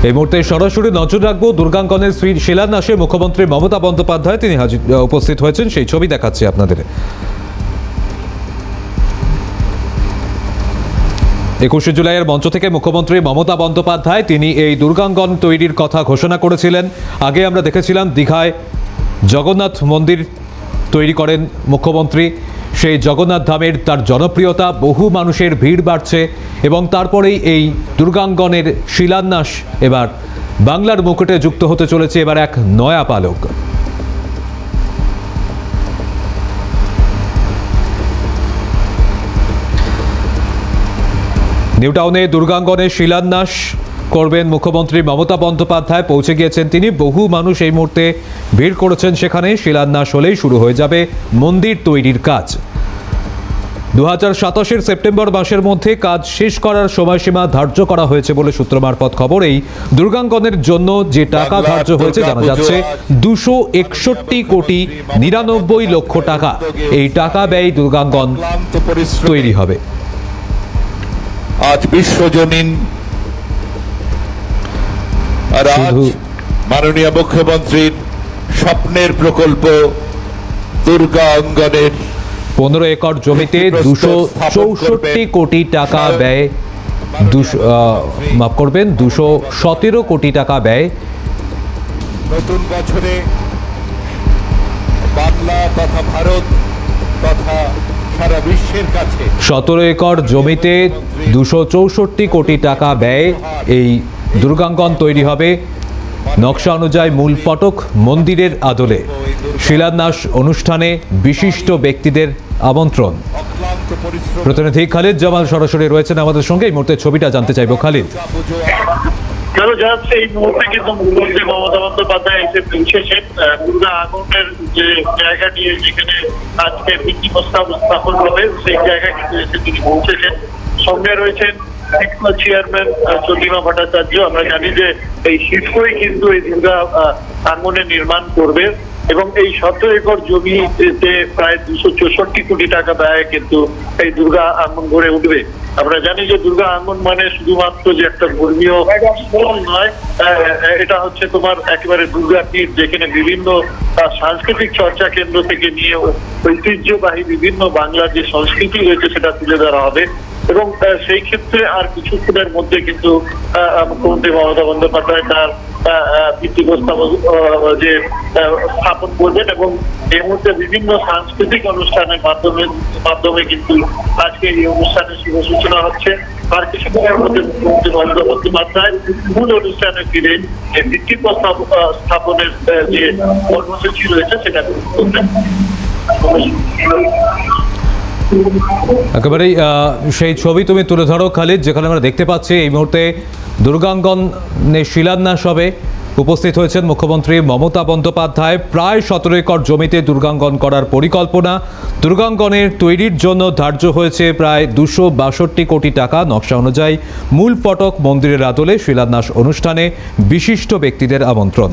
এই মুহূর্তে সরাসরি নজর রাখবো দুর্গাঙ্গনের শিলান্যাসে মুখ্যমন্ত্রী মমতা বন্দ্যোপাধ্যায় তিনি উপস্থিত হয়েছেন, সেই ছবি দেখাচ্ছি আপনাদের। 21শে জুলাইয়ের মঞ্চ থেকে মুখ্যমন্ত্রী মমতা বন্দ্যোপাধ্যায় তিনি এই দুর্গাঙ্গন তৈরির কথা ঘোষণা করেছিলেন। আগে আমরা দেখেছিলাম দীঘায় জগন্নাথ মন্দির তৈরি করেন মুখ্যমন্ত্রী, সেই জগন্নাথ ধামের তার জনপ্রিয়তা, বহু মানুষের ভিড় বাড়ছে এবং তারপরেই এই দুর্গাঙ্গনের শিলান্যাস এবার বাংলার মুকুটে যুক্ত হতে চলেছে এবার এক নয়া পালক। নিউ টাউনে দুর্গাঙ্গনের শিলান্যাস করবেন মুখ্যমন্ত্রী মমতা বন্দ্যোপাধ্যায়, পৌঁছে গিয়েছেন তিনি। বহু মানুষ এই মুহূর্তে ভিড় করেছেন সেখানে। শিলান্যাস হলেই শুরু হয়ে যাবে মন্দির তৈরির কাজ। 2027 সেপ্টেম্বর মাসের মধ্যে কাজ শেষ করার সময়সীমা ধার্য করা হয়েছে বলে সূত্র মারফত খবর। এই দুর্গাঙ্গনের জন্য যে টাকা ধার্য হয়েছে জানা যাচ্ছে 261 কোটি 99 লক্ষ টাকা। এই টাকা ব্যয় দুর্গাঙ্গন তৈরি হবে। আজ বিশ্বজনীন আর আজ মাননীয় মুখ্যমন্ত্রীর স্বপ্নের প্রকল্প দুর্গাঙ্গনের 15 একর জমিতে 264 কোটি টাকা ব্যয়, 217 কোটি টাকা ব্যয়। নতুন বছরে বাংলা তথা ভারত তথা সারা বিশ্বের কাছে 17 একর জমিতে 264 কোটি টাকা ব্যয় এই দুর্গাঙ্গন তৈরি হবে। নকশা অনুযায়ী মূল ফটক মন্দিরের আদলে। শিলান্যাস অনুষ্ঠানে বিশিষ্ট ব্যক্তিদের আমন্ত্রণ। প্রতিনিধি খালিদ জামাল সরাসরি রয়েছেন আমাদের সঙ্গে, এই মুহূর্তে ছবিটা জানতে চাইব খালিদ। জানা যাচ্ছে এই মুহূর্তে কিন্তু মুখ্যমন্ত্রী মমতা বন্দ্যোপাধ্যায় এসে পৌঁছেছেন দুর্গা আগমনের যে জায়গাটি যেখানে আজকে ভিত্তি প্রস্তাব স্থাপন হবে সেই জায়গায় কিন্তু এসে তিনি পৌঁছেছেন। সঙ্গে রয়েছেন সিডকো চেয়ারম্যান চন্দ্রিমা ভট্টাচার্য। আমরা জানি যে এই সিডকোই কিন্তু এই দুর্গা আঙ্গনে নির্মাণ করবে এবং এই 17 একর জমিতে প্রায় 264 কোটি টাকা ব্যয় কিন্তু এই দুর্গা আঙ্গন গড়ে উঠবে। আমরা জানি যে দুর্গা আঙ্গন মানে শুধুমাত্র যে একটা ধর্মীয় স্থল নয়, এটা হচ্ছে তোমার একেবারে দুর্গাপীঠ, যেখানে বিভিন্ন সাংস্কৃতিক চর্চা কেন্দ্র থেকে নিয়ে ঐতিহ্যবাহী বিভিন্ন বাংলার যে সংস্কৃতি রয়েছে সেটা তুলে ধরা হবে। এবং সেই ক্ষেত্রে আর কিছুক্ষণের মধ্যে কিন্তু মুখ্যমন্ত্রী মমতা বন্দ্যোপাধ্যায় তার ভিত্তি প্রস্তাব যে স্থাপন করবেন এবং এই মুহূর্তে বিভিন্ন সাংস্কৃতিক অনুষ্ঠানের মাধ্যমে কিন্তু আজকে এই অনুষ্ঠানের শুভ সূচনা হচ্ছে। আর কিছুক্ষণের মধ্যে মুখ্যমন্ত্রী মমতা বন্দ্যোপাধ্যায় মূল অনুষ্ঠানে ফিরে ভিত্তি প্রস্তাব স্থাপনের যে কর্মসূচি রয়েছে সেটা করবেন। একেবারেই সেই ছবি তুমি তুলে ধরো খালিদ, যেখানে আমরা দেখতে পাচ্ছি এই মুহূর্তে দুর্গাঙ্গনের শিলান্যাস হবে। উপস্থিত হয়েছেন মুখ্যমন্ত্রী মমতা বন্দ্যোপাধ্যায়। প্রায় 17 একর জমিতে দুর্গাঙ্গন করার পরিকল্পনা। দুর্গাঙ্গনের তৈরির জন্য ধার্য হয়েছে প্রায় 262 কোটি টাকা। নকশা অনুযায়ী মূল ফটক মন্দিরের আদলে। শিলান্যাস অনুষ্ঠানে বিশিষ্ট ব্যক্তিদের আমন্ত্রণ।